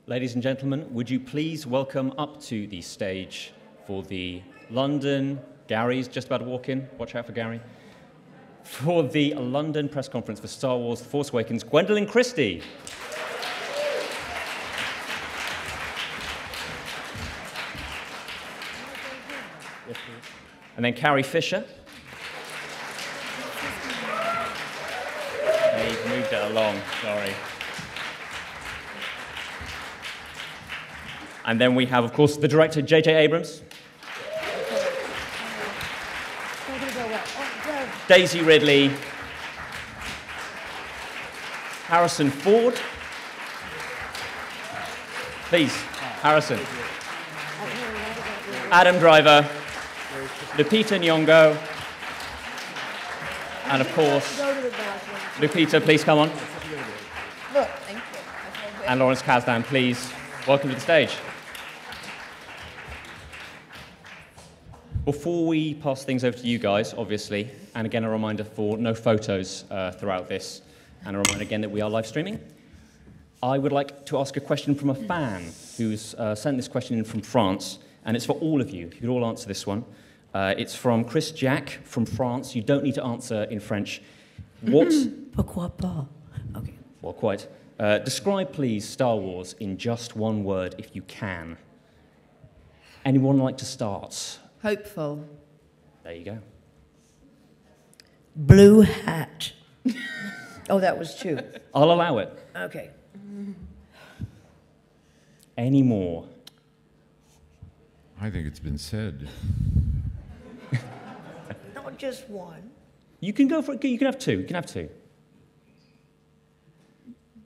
Ladies and gentlemen, would you please welcome up to the stage for the London, Gary's just about to walk in, watch out for Gary, for the London press conference for Star Wars The Force Awakens, Gwendolyn Christie. And then Carrie Fisher. They've moved it along, sorry. And then we have, of course, the director, J.J. Abrams. Daisy Ridley. Harrison Ford. Please, Harrison. Adam Driver. Lupita Nyong'o. And of course, Lupita, please come on. Look, thank you. And Lawrence Kasdan, please, welcome to the stage. Before we pass things over to you guys, obviously, and again a reminder for no photos throughout this, and a reminder again that we are live streaming, I would like to ask a question from a fan who's sent this question in from France, and it's for all of you. If you could all answer this one. It's from Chris Jack from France. You don't need to answer in French. What? Pourquoi pas? Okay. Well, quite. Describe, please, Star Wars in just one word, if you can. Anyone like to start? Hopeful. There you go. Blue hat. Oh, that was two. I'll allow it. Okay. Any more? I think it's been said. Not just one. You can go for it. You can have two. You can have two.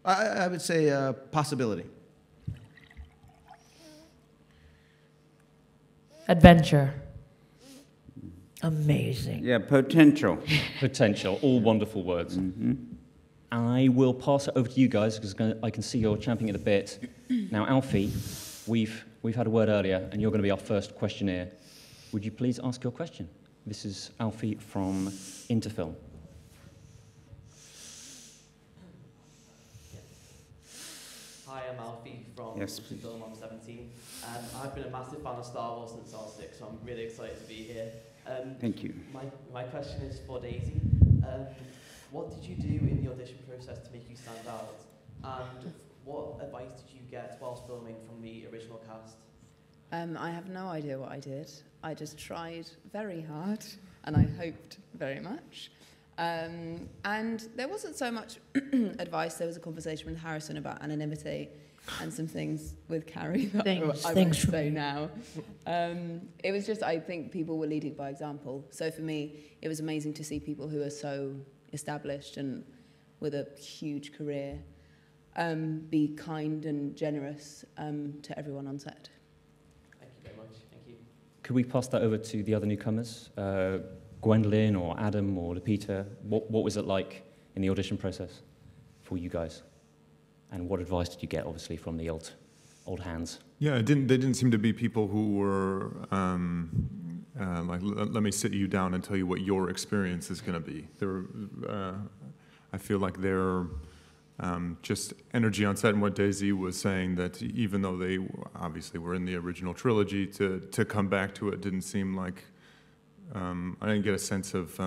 I would say possibility. Adventure. Amazing. Yeah, potential. Potential. All wonderful words. Mm-hmm. I will pass it over to you guys because I can see you're champing at the bit. Now, Alfie, we've had a word earlier, and you're going to be our first questionnaire. Would you please ask your question? This is Alfie from Interfilm. Hi, I'm Alfie from Interfilm. I'm 17. I've been a massive fan of Star Wars since I was 6, so I'm really excited to be here. Thank you. My question is for Daisy. What did you do in the audition process to make you stand out? And what advice did you get whilst filming from the original cast? I have no idea what I did. I just tried very hard, and I hoped very much. And there wasn't so much advice. There was a conversation with Harrison about anonymity and some things with Carrie that I won't say now. It was just, I think people were leading by example. So for me, it was amazing to see people who are so established and with a huge career be kind and generous to everyone on set. Thank you very much. Thank you. Could we pass that over to the other newcomers? Gwendolyn or Adam or Lupita, what was it like in the audition process for you guys? And what advice did you get, obviously, from the old hands? Yeah, they didn't seem to be people who were like, let me sit you down and tell you what your experience is going to be. I feel like they're just energy on set, and what Daisy was saying, that even though they obviously were in the original trilogy, to come back to it didn't seem like, I didn't get a sense of,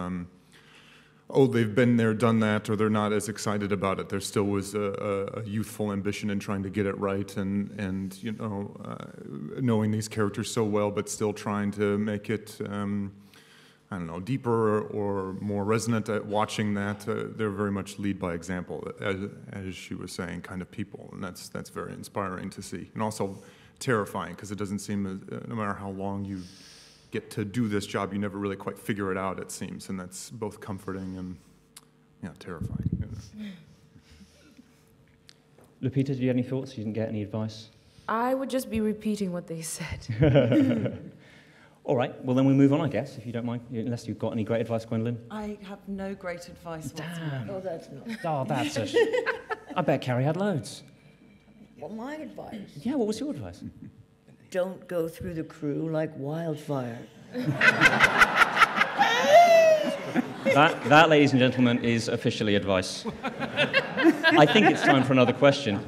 oh, they've been there, done that, or they're not as excited about it. There still was a youthful ambition in trying to get it right, and you know, knowing these characters so well, but still trying to make it, I don't know, deeper or more resonant at watching that. They're very much lead by example, as she was saying, kind of people, and that's very inspiring to see, and also terrifying, because it doesn't seem, no matter how long you get to do this job, you never really quite figure it out, it seems, and that's both comforting and, yeah, terrifying. Lupita, did you have any thoughts? You didn't get any advice? I would just be repeating what they said. All right, well then we move on, I guess, if you don't mind, unless you've got any great advice, Gwendolyn. I have no great advice whatsoever. Damn. Oh, that's not. Oh, that's a... I bet Carrie had loads. Well, my advice. Yeah, what was your advice? Don't go through the crew like wildfire. That, ladies and gentlemen, is officially advice. I think it's time for another question.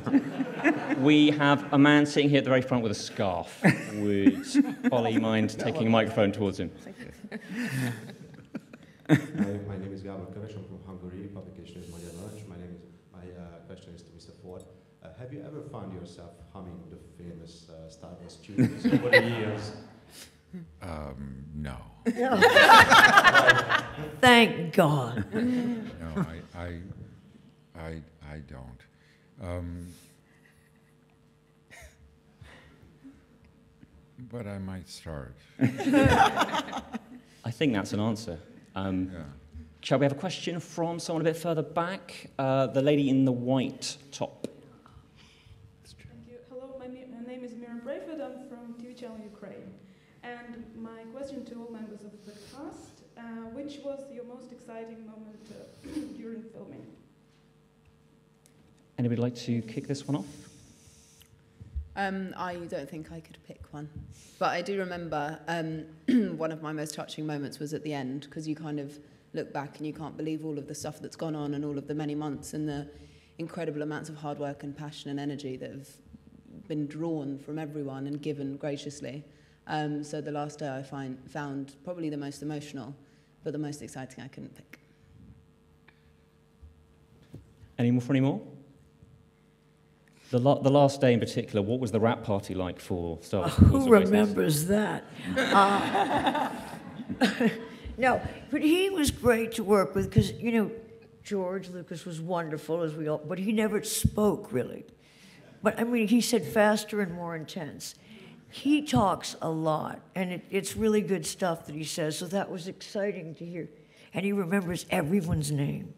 We have a man sitting here at the very front with a scarf. Would Polly mind taking a microphone towards him? My name is Gábor Köves. I'm from Hungary. Publication is Magyar Narancs. My question is to Mr. Ford. Have you ever found yourself humming the famous Star Wars tunes over the years? No. Thank God. No, I don't. But I might start. I think that's an answer. Yeah. Shall we have a question from someone a bit further back? The lady in the white top. Thank you. Hello, my name is Miriam Brayford. I'm from TV channel Ukraine. And my question to all members of the cast, which was your most exciting moment during filming? Anybody like to kick this one off? I don't think I could pick one. But I do remember one of my most touching moments was at the end, because you kind of look back and you can't believe all of the stuff that's gone on and all of the many months and the incredible amounts of hard work and passion and energy that have been drawn from everyone and given graciously. So the last day I found probably the most emotional, but the most exciting I couldn't pick. Any more? The last day in particular, what was the wrap party like for Star Wars? Who remembers that? No, but he was great to work with because, you know, George Lucas was wonderful, as we all, but he never spoke, really. But, I mean, he said faster and more intense. He talks a lot, and it's really good stuff that he says, so that was exciting to hear. And he remembers everyone's name.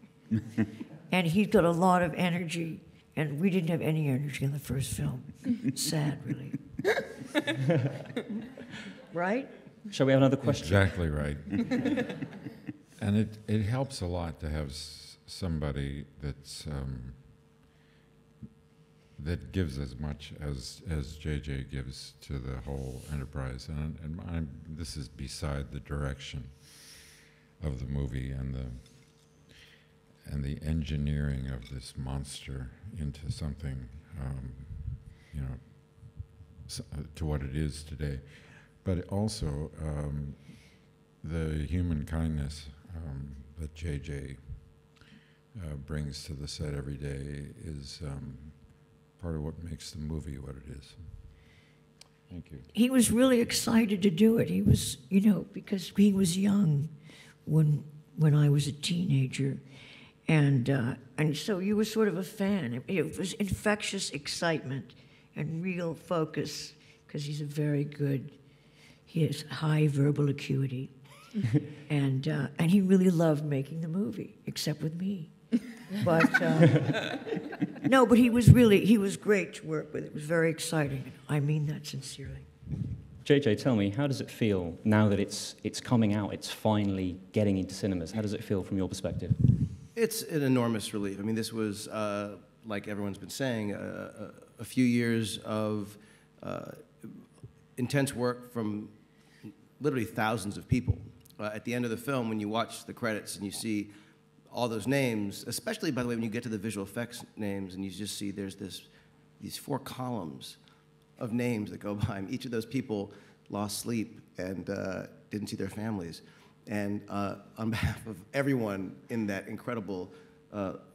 And he's got a lot of energy, and we didn't have any energy in the first film. Sad, really. Right? Shall we have another question? Exactly right. And it helps a lot to have somebody that's that gives as much as JJ gives to the whole enterprise. And this is beside the direction of the movie and the engineering of this monster into something, you know, to what it is today. But also the human kindness that JJ brings to the set every day is part of what makes the movie what it is. Thank you. He was really excited to do it. He was, you know, because he was young when I was a teenager. And so you were sort of a fan. It was infectious excitement and real focus, because he's a very good, he has high verbal acuity. And he really loved making the movie, except with me. But, no, but he was great to work with. It was very exciting. I mean that sincerely. JJ, tell me, how does it feel now that it's coming out, it's finally getting into cinemas? How does it feel from your perspective? It's an enormous relief. I mean, this was, like everyone's been saying, a few years of intense work from literally thousands of people. At the end of the film, when you watch the credits and you see all those names, especially, by the way, when you get to the visual effects names and you just see there's these 4 columns of names that go by, and each of those people lost sleep and didn't see their families. And on behalf of everyone in that incredible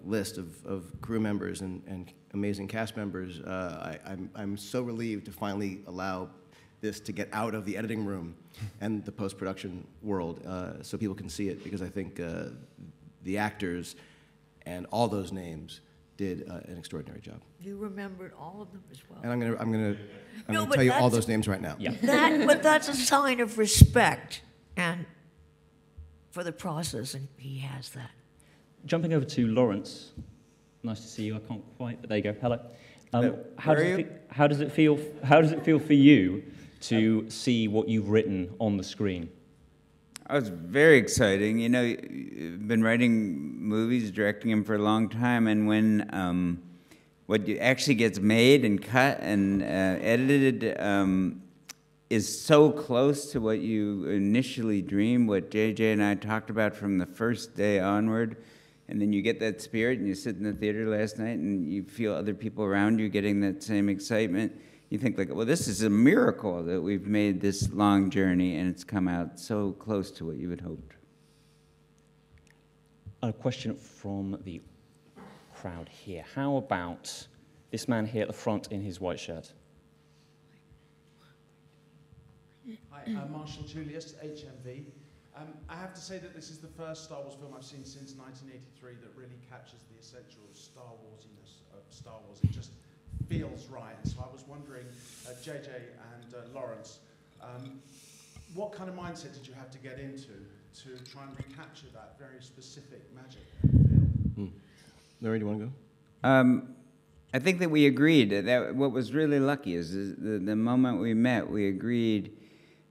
list of crew members and amazing cast members, I'm so relieved to finally allow this to get out of the editing room and the post-production world so people can see it, because I think the actors and all those names did an extraordinary job. You remembered all of them as well. And I'm gonna tell you all those names right now. Yeah. But that's a sign of respect and for the process, and he has that. Jumping over to Lawrence. Nice to see you. I can't quite, but there you go. Hello. How does it feel for you to see what you've written on the screen? Oh, it's very exciting. You know, I've been writing movies, directing them for a long time, and when what actually gets made and cut and edited is so close to what you initially dreamed, what JJ and I talked about from the first day onward, and then you get that spirit, and you sit in the theater last night, and you feel other people around you getting that same excitement. You think like, well, this is a miracle that we've made this long journey, and it's come out so close to what you had hoped. A question from the crowd here. How about this man here at the front in his white shirt? Hi, I'm Marshall Julius, HMV. I have to say that this is the first Star Wars film I've seen since 1983 that really captures the essential Star Warsiness of Star Wars. It just feels right. So I was wondering, JJ and Lawrence, what kind of mindset did you have to get into to try and recapture that very specific magic feel? Larry, do you want to go? I think that we agreed that what was really lucky is the moment we met, we agreed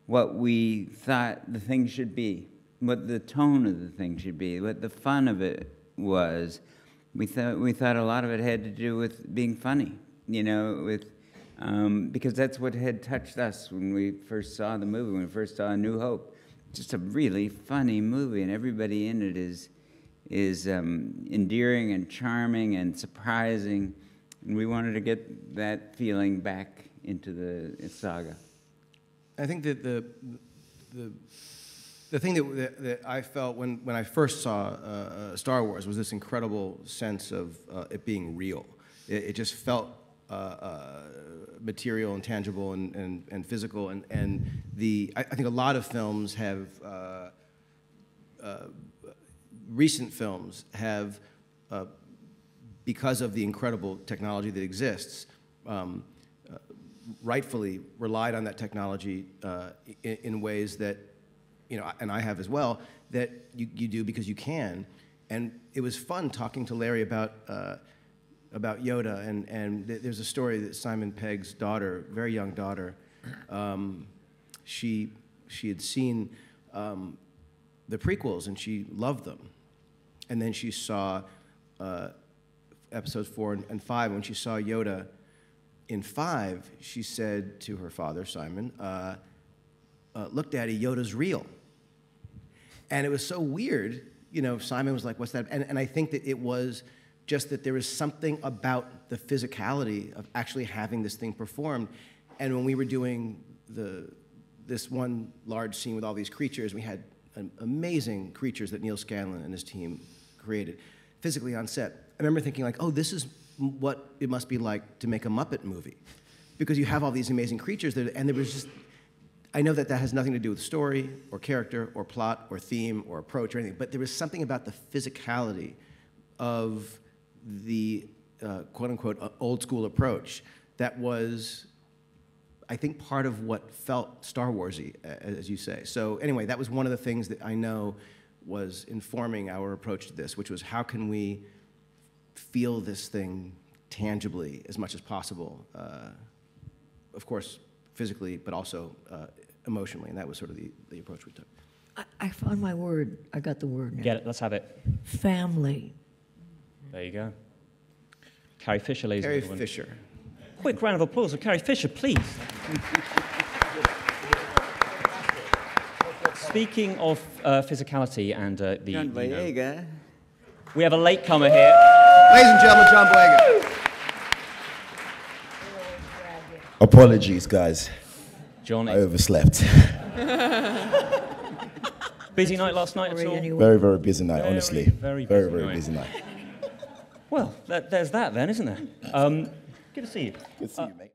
what we thought the thing should be, what the tone of the thing should be, what the fun of it was. We thought a lot of it had to do with being funny, you know, because that's what had touched us when we first saw the movie, when we first saw A New Hope. Just a really funny movie, and everybody in it is endearing and charming and surprising, and we wanted to get that feeling back into the saga. I think that the thing that I felt when I first saw Star Wars was this incredible sense of it being real. It just felt material and tangible and physical, and I think a lot of films have recent films have because of the incredible technology that exists rightfully relied on that technology in ways that, you know, and I have as well, that you do because you can. And it was fun talking to Larry about Yoda, and there's a story that Simon Pegg's daughter, very young daughter, she had seen the prequels and she loved them. And then she saw episodes 4 and 5. When she saw Yoda in 5, she said to her father, Simon, look, Daddy, Yoda's real. And it was so weird. You know, Simon was like, what's that? And I think that it was just that there was something about the physicality of actually having this thing performed. And when we were doing this one large scene with all these creatures, we had amazing creatures that Neil Scanlon and his team created physically on set. I remember thinking like, oh, this is what it must be like to make a Muppet movie, because you have all these amazing creatures there, and there was just, I know that has nothing to do with story or character or plot or theme or approach or anything, but there was something about the physicality of the quote-unquote old school approach that was, I think, part of what felt Star Wars-y, as you say. So anyway, that was one of the things that I know was informing our approach to this, which was how can we feel this thing tangibly as much as possible, of course, physically, but also emotionally, and that was sort of the approach we took. I found my word. I got the word now. Get it, let's have it. Family. There you go. Carrie Fisher, ladies and gentlemen. Carrie Fisher. Quick round of applause for Carrie Fisher, please. Speaking of physicality and John Boyega. We have a latecomer here. Ladies and gentlemen, John Boyega. Apologies, guys. John, I overslept. Busy night last night at all? Very, very busy night, honestly. Very busy night. Well, there's that then, isn't there? Good to see you. Good to see you, mate.